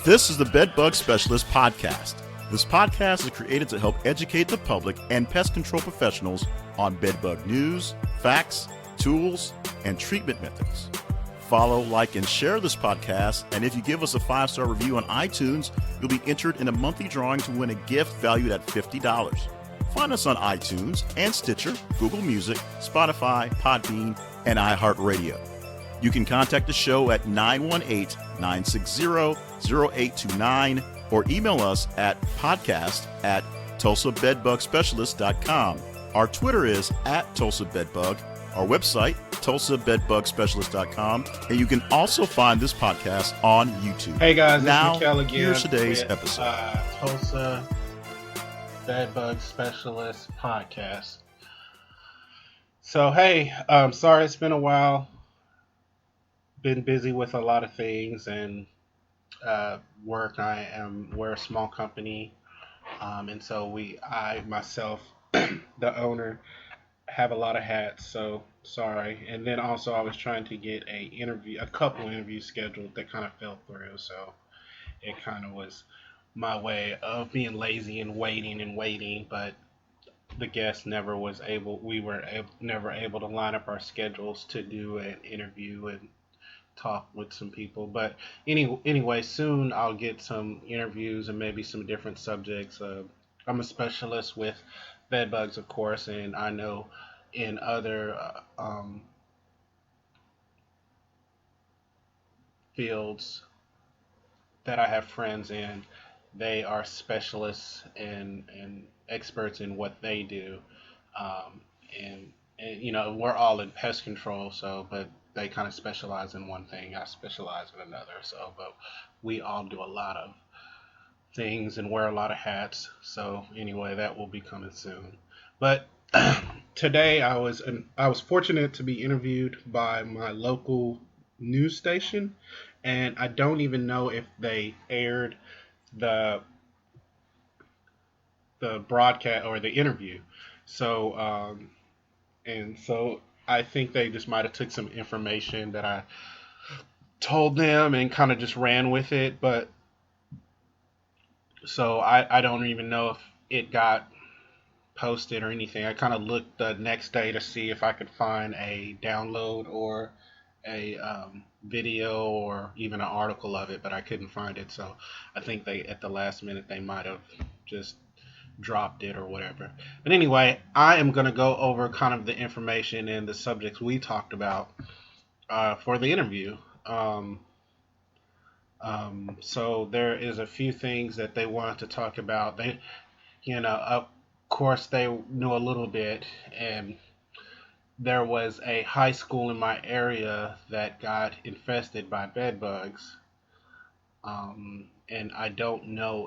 This is the Bed Bug Specialist podcast. This podcast is created to help educate the public and pest control professionals on bed bug news, facts, tools, and treatment methods. Follow, like, and share this podcast, and if you give us a 5-star review on iTunes, you'll be entered in a monthly drawing to win a gift valued at $50. Find us on iTunes and Stitcher, Google Music, Spotify, Podbean, and iHeartRadio. You can contact the show at 918-960-0829 or email us at podcast@TulsaBedBugSpecialist.com. Our Twitter is @TulsaBedBug. Our website, TulsaBedBugSpecialist.com. And you can also find this podcast on YouTube. Hey guys, now, it's Mikkel again. here's today's episode. Tulsa Bed Bug Specialist podcast. So hey, sorry it's been a while. Been busy with a lot of things and work. We're a small company, and so I myself, the owner, have a lot of hats. So sorry. And then also I was trying to get a couple interviews scheduled that kind of fell through. So it kind of was my way of being lazy and waiting, but the guest never was able. We were never able to line up our schedules to do an interview and talk with some people. But anyway, soon I'll get some interviews and maybe some different subjects. I'm a specialist with bed bugs, of course, and I know in other fields that I have friends in, they are specialists and experts in what they do. And you know, we're all in pest control, but they kind of specialize in one thing. I specialize in another. But we all do a lot of things and wear a lot of hats. So anyway, that will be coming soon. But today I was fortunate to be interviewed by my local news station, and I don't even know if they aired the broadcast or the interview. So I think they just might have took some information that I told them and kind of just ran with it. But so I don't even know if it got posted or anything. I kind of looked the next day to see if I could find a download or a video or even an article of it, but I couldn't find it. So I think at the last minute they might have just dropped it or whatever. But anyway, I am going to go over kind of the information and the subjects we talked about for the interview. So there is a few things that they wanted to talk about. They, of course, they knew a little bit, and there was a high school in my area that got infested by bed bugs. And I don't know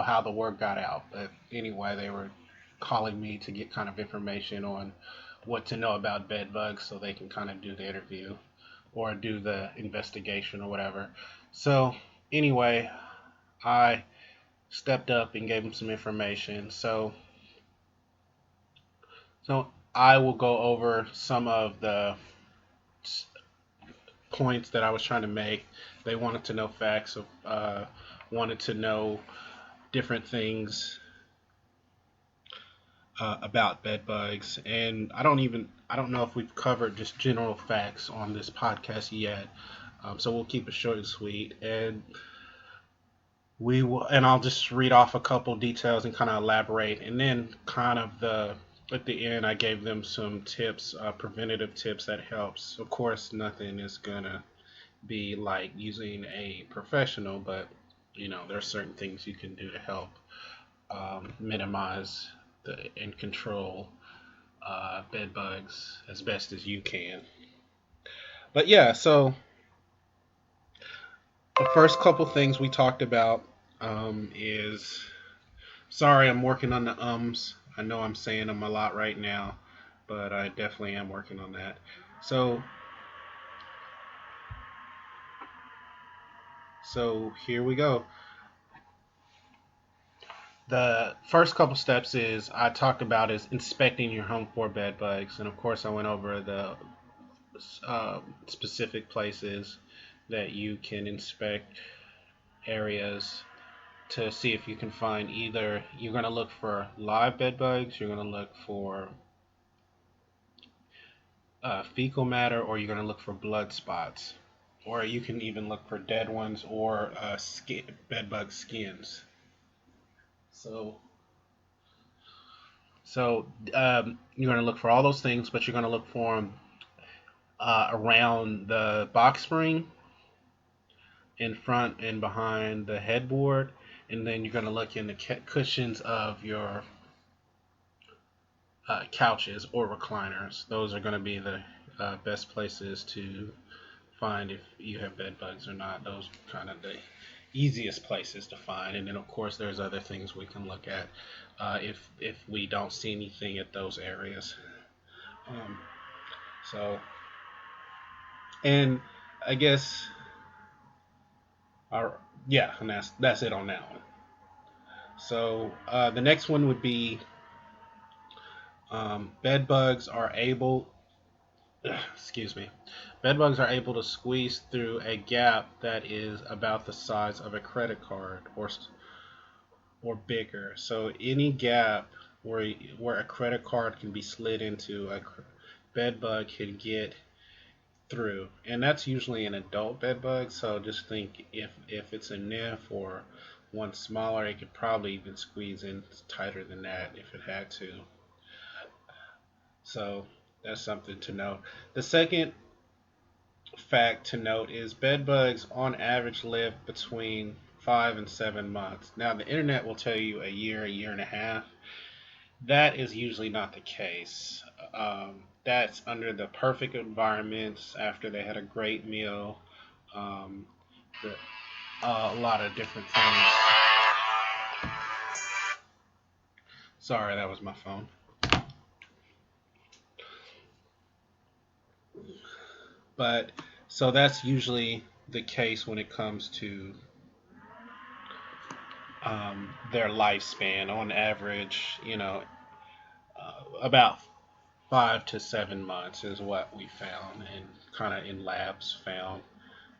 how the word got out, but anyway, they were calling me to get kind of information on what to know about bed bugs so they can kind of do the interview or do the investigation or whatever. So anyway, I stepped up and gave them some information. So I will go over some of the points that I was trying to make. They wanted to know facts, wanted to know different things about bed bugs, and I don't know if we've covered just general facts on this podcast yet. So we'll keep it short and sweet, and I'll just read off a couple details and kind of elaborate, and then kind of at the end I gave them some tips, preventative tips that helps. Of course, nothing is gonna be like using a professional, but there are certain things you can do to help minimize and control bed bugs as best as you can. But yeah, so the first couple things we talked about is, sorry, I'm working on the ums. I know I'm saying them a lot right now, but I definitely am working on that. So here we go. The first couple steps I talked about is inspecting your home for bed bugs, and of course I went over the specific places that you can inspect areas to see if you can find either you're going to look for live bed bugs, you're going to look for fecal matter, or you're going to look for blood spots. Or you can even look for dead ones or bed bug skins. So, so you're going to look for all those things, but you're going to look for them around the box spring, in front and behind the headboard, and then you're going to look in the cushions of your couches or recliners. Those are going to be the best places to find if you have bed bugs or not. Those are kind of the easiest places to find. And then of course there's other things we can look at if we don't see anything at those areas. Um, so and I guess our yeah, and that's it on that one. So the next one would be bed bugs are able excuse me, bedbugs are able to squeeze through a gap that is about the size of a credit card or bigger. So any gap where a credit card can be slid into, a bedbug can get through, and that's usually an adult bedbug. So just think if it's a NIF or one smaller, it could probably even squeeze in tighter than that if it had to. So that's something to know. The second fact to note is bed bugs on average live between 5 and 7 months. Now, the internet will tell you a year and a half. That is usually not the case. That's under the perfect environments after they had a great meal, um, the, a lot of different things. Sorry, that was my phone. But so that's usually the case when it comes to their lifespan. On average, about 5 to 7 months is what we found and kind of in labs found.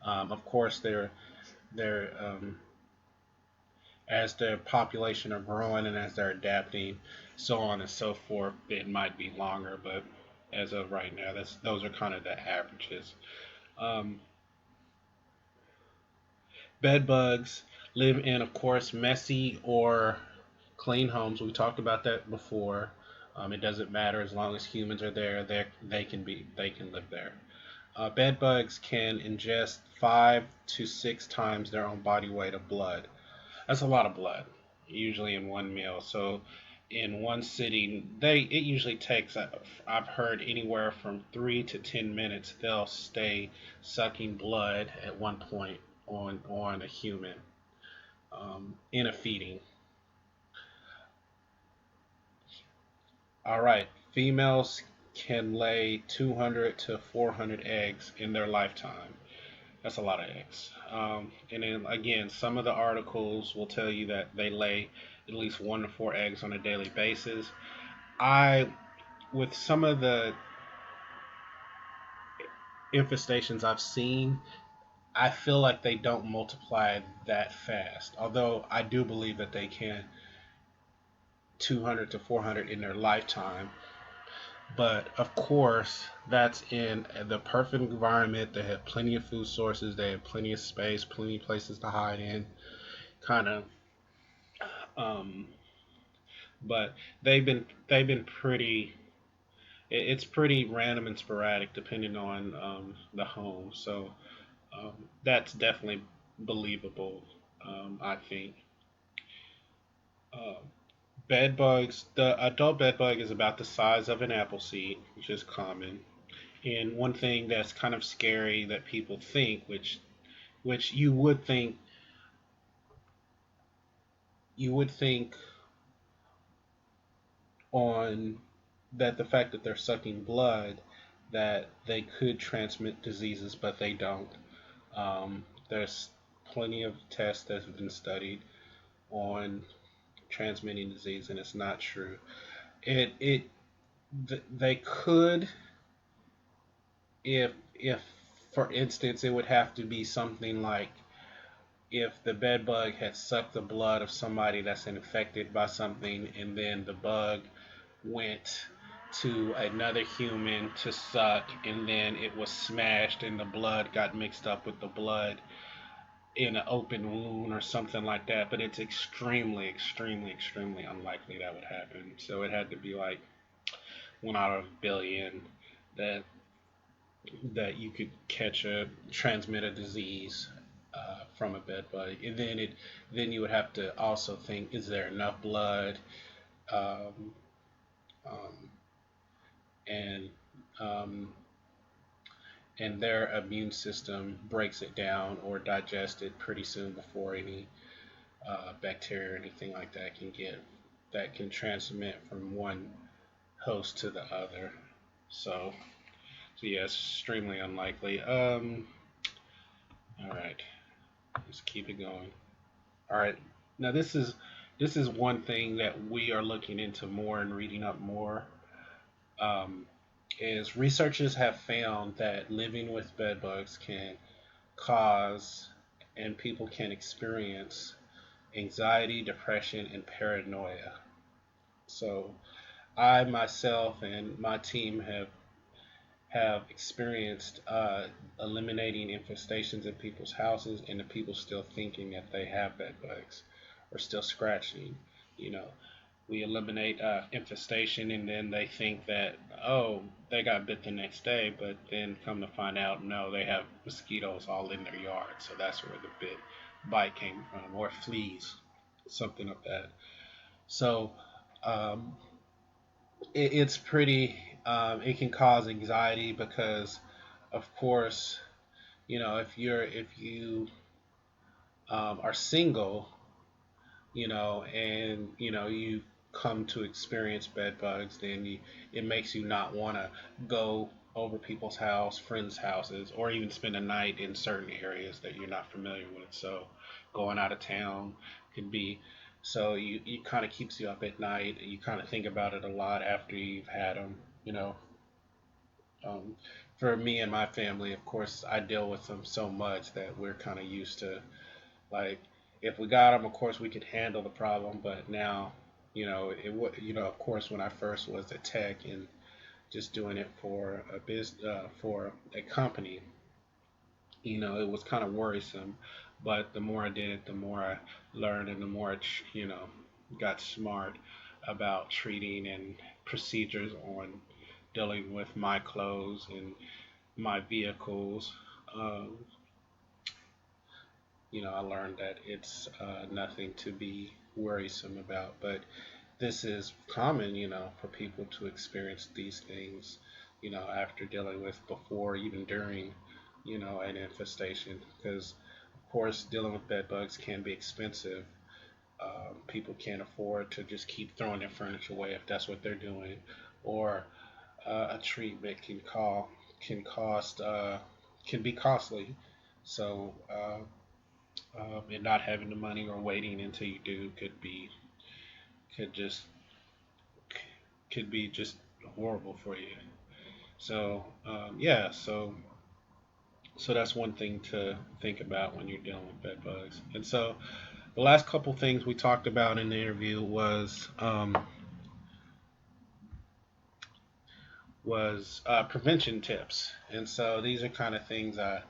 Of course, they're as the population are growing and as they're adapting, so on and so forth, it might be longer, but as of right now, those are kind of the averages. Um, Bed bugs live in, of course, messy or clean homes. We talked about that before. It doesn't matter as long as humans are there. They can live there. Bed bugs can ingest 5 to 6 times their own body weight of blood. That's a lot of blood, usually in one meal. So in one sitting, it usually takes. I've heard anywhere from 3 to 10 minutes. They'll stay sucking blood at one point on a human in a feeding. All right, females can lay 200 to 400 eggs in their lifetime. That's a lot of eggs. And then again, some of the articles will tell you that they lay at least 1 to 4 eggs on a daily basis. With some of the infestations I've seen, I feel like they don't multiply that fast. Although I do believe that they can 200 to 400 in their lifetime. But of course, that's in the perfect environment. They have plenty of food sources. They have plenty of space, plenty of places to hide in. Kind of, um, but they've been pretty. It's pretty random and sporadic depending on the home. So that's definitely believable. I think. Uh, Bed bugs. The adult bed bug is about the size of an apple seed, which is common. And one thing that's kind of scary that people think, which you would think on that the fact that they're sucking blood that they could transmit diseases, but they don't. There's plenty of tests that have been studied on transmitting disease, and it's not true. They could if For instance, it would have to be something like if the bed bug had sucked the blood of somebody that's infected by something, and then the bug went to another human to suck, and then it was smashed, and the blood got mixed up with the blood in an open wound or something like that. But it's extremely, extremely, extremely unlikely that would happen. So it had to be like 1 out of 1 billion that you could catch a transmit a disease from a bed bug, and then you would have to also think: is there enough blood, um, um, and um, and their immune system breaks it down or digests it pretty soon before any bacteria or anything like that can transmit from one host to the other. So, so yeah, it's extremely unlikely. All right, let's keep it going. All right, now this is one thing that we are looking into more and reading up more. Um, is researchers have found that living with bed bugs can cause and people can experience anxiety, depression, and paranoia. So I myself and my team have experienced eliminating infestations in people's houses, and the people still thinking that they have bed bugs or still scratching. You know, we eliminate infestation, and then they think that, oh, they got bit the next day, but then come to find out, no, they have mosquitoes all in their yard. So that's where the bite came from, or fleas, something of that. So um, it's pretty. It can cause anxiety because, of course, if you are single, and you come to experience bed bugs, then it makes you not want to go over people's house, friends' houses, or even spend a night in certain areas that you're not familiar with. So going out of town could be. So you kind of keeps you up at night. You kind of think about it a lot after you've had them. You know, um, for me and my family, of course, I deal with them so much that we're kind of used to, like, if we got them, of course, we could handle the problem. But now, of course, when I first was a tech and just doing it for for a company, it was kind of worrisome. But the more I did it, the more I learned, and the more got smart about treating and procedures on dealing with my clothes and my vehicles. Um, I learned that it's nothing to be worrisome about. But this is common, for people to experience these things, after dealing with, before, even during, an infestation. Because, of course, dealing with bed bugs can be expensive. People can't afford to just keep throwing their furniture away if that's what they're doing, or a treatment can cost can be costly. So and not having the money or waiting until you do could just could be just horrible for you. So yeah, so that's one thing to think about when you're dealing with bed bugs. And so the last couple things we talked about in the interview was prevention tips. And so these are kind of things I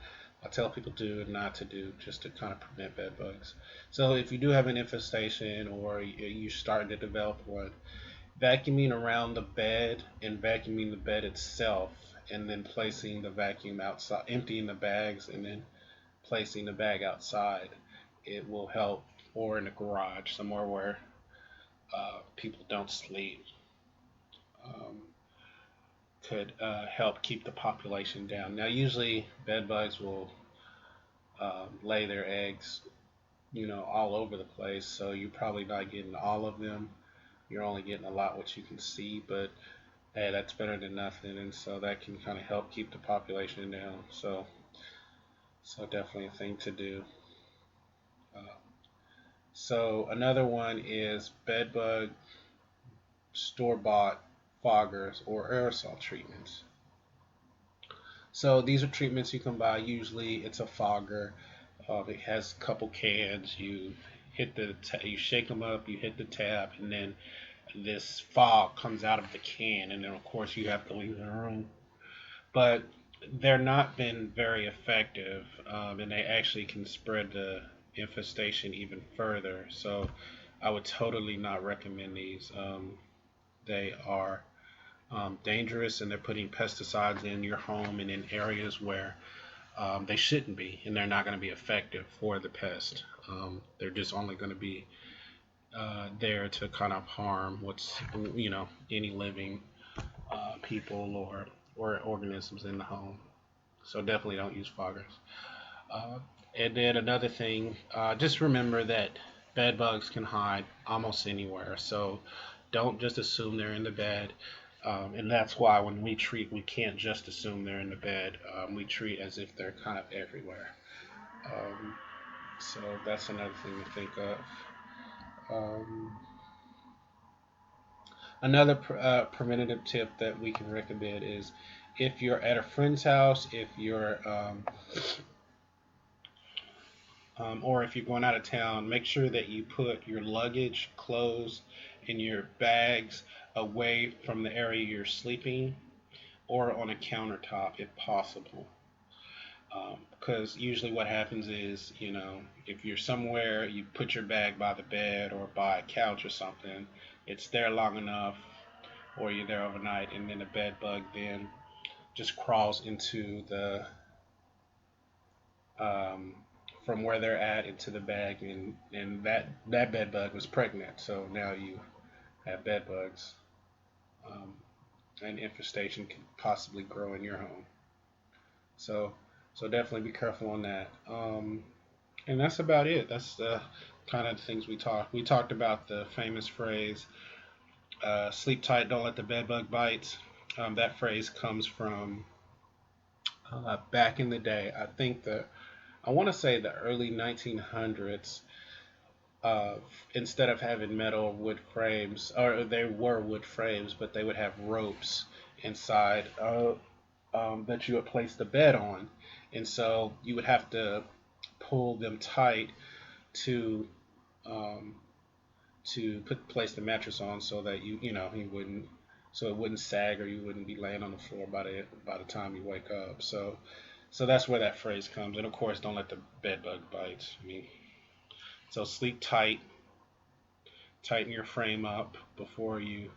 tell people to do and not to do, just to kind of prevent bed bugs. So if you do have an infestation, or you're starting to develop one, vacuuming around the bed and vacuuming the bed itself, and then placing the vacuum outside, emptying the bags, and then placing the bag outside, it will help. Or in the garage, somewhere where people don't sleep, um, could help keep the population down. Now, usually bed bugs will lay their eggs, all over the place, so you're probably not getting all of them. You're only getting a lot what you can see, but hey, that's better than nothing, and so that can kind of help keep the population down. So definitely a thing to do. Uh, so another one is bedbug store-bought foggers or aerosol treatments. So these are treatments you can buy. Usually it's a fogger. It has a couple cans. You you shake them up, you hit the tab, and then this fog comes out of the can, and then of course you have to leave the room. But they're not been very effective, and they actually can spread the infestation even further. So I would totally not recommend these. They are dangerous, and they're putting pesticides in your home and in areas where they shouldn't be, and they're not going to be effective for the pest. They're just only going to be there to kind of harm any living people or organisms in the home. So definitely don't use foggers. And then another thing, just remember that bed bugs can hide almost anywhere. So don't just assume they're in the bed. And that's why when we treat, we can't just assume they're in the bed. We treat as if they're kind of everywhere. So that's another thing to think of. Another preventative tip that we can recommend is if you're at a friend's house, if you're or if you're going out of town, make sure that you put your luggage, clothes, and your bags away from the area you're sleeping or on a countertop if possible. Because usually what happens is, if you're somewhere, you put your bag by the bed or by a couch or something, it's there long enough, or you're there overnight, and then the bed bug then just crawls into the from where they're at into the bag, and that bed bug was pregnant, so now you have bed bugs, and infestation can possibly grow in your home. So definitely be careful on that. And that's about it. That's the kind of things we talked. We talked about the famous phrase, sleep tight, don't let the bed bug bite. That phrase comes from back in the day. I want to say the early 1900s. Instead of having metal or wood frames, or they were wood frames, but they would have ropes inside that you would place the bed on. And so you would have to pull them tight to place the mattress on, so that you it wouldn't sag, or you wouldn't be laying on the floor by the time you wake up. So that's where that phrase comes. And of course, don't let the bed bug bite. So sleep tight, tighten your frame up before you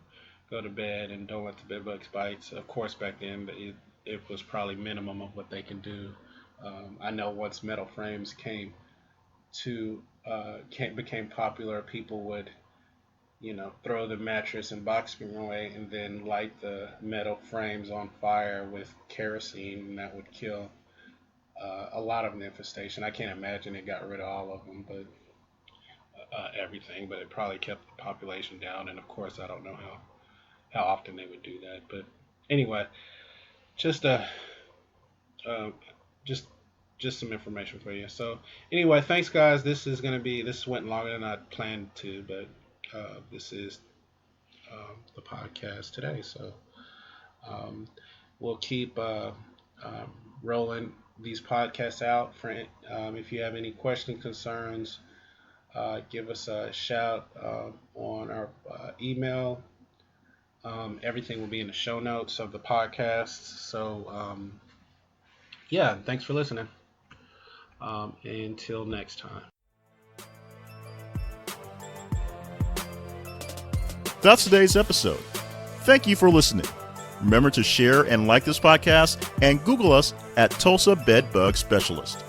go to bed, and don't let the bed bugs bite. Of course, back then it was probably minimum of what they can do. I know once metal frames became popular, people would, throw the mattress and box spring away, and then light the metal frames on fire with kerosene, and that would kill a lot of the infestation. I can't imagine it got rid of all of them, but everything, but it probably kept the population down. And of course, I don't know how often they would do that. But anyway, just some information for you. So anyway, thanks guys. This went longer than I planned to, but this is the podcast today. So we'll keep rolling these podcasts out. If you have any questions, concerns, give us a shout on our email. Everything will be in the show notes of the podcast. So thanks for listening. Until next time. That's today's episode. Thank you for listening. Remember to share and like this podcast, and Google us at Tulsa Bed Bug Specialist.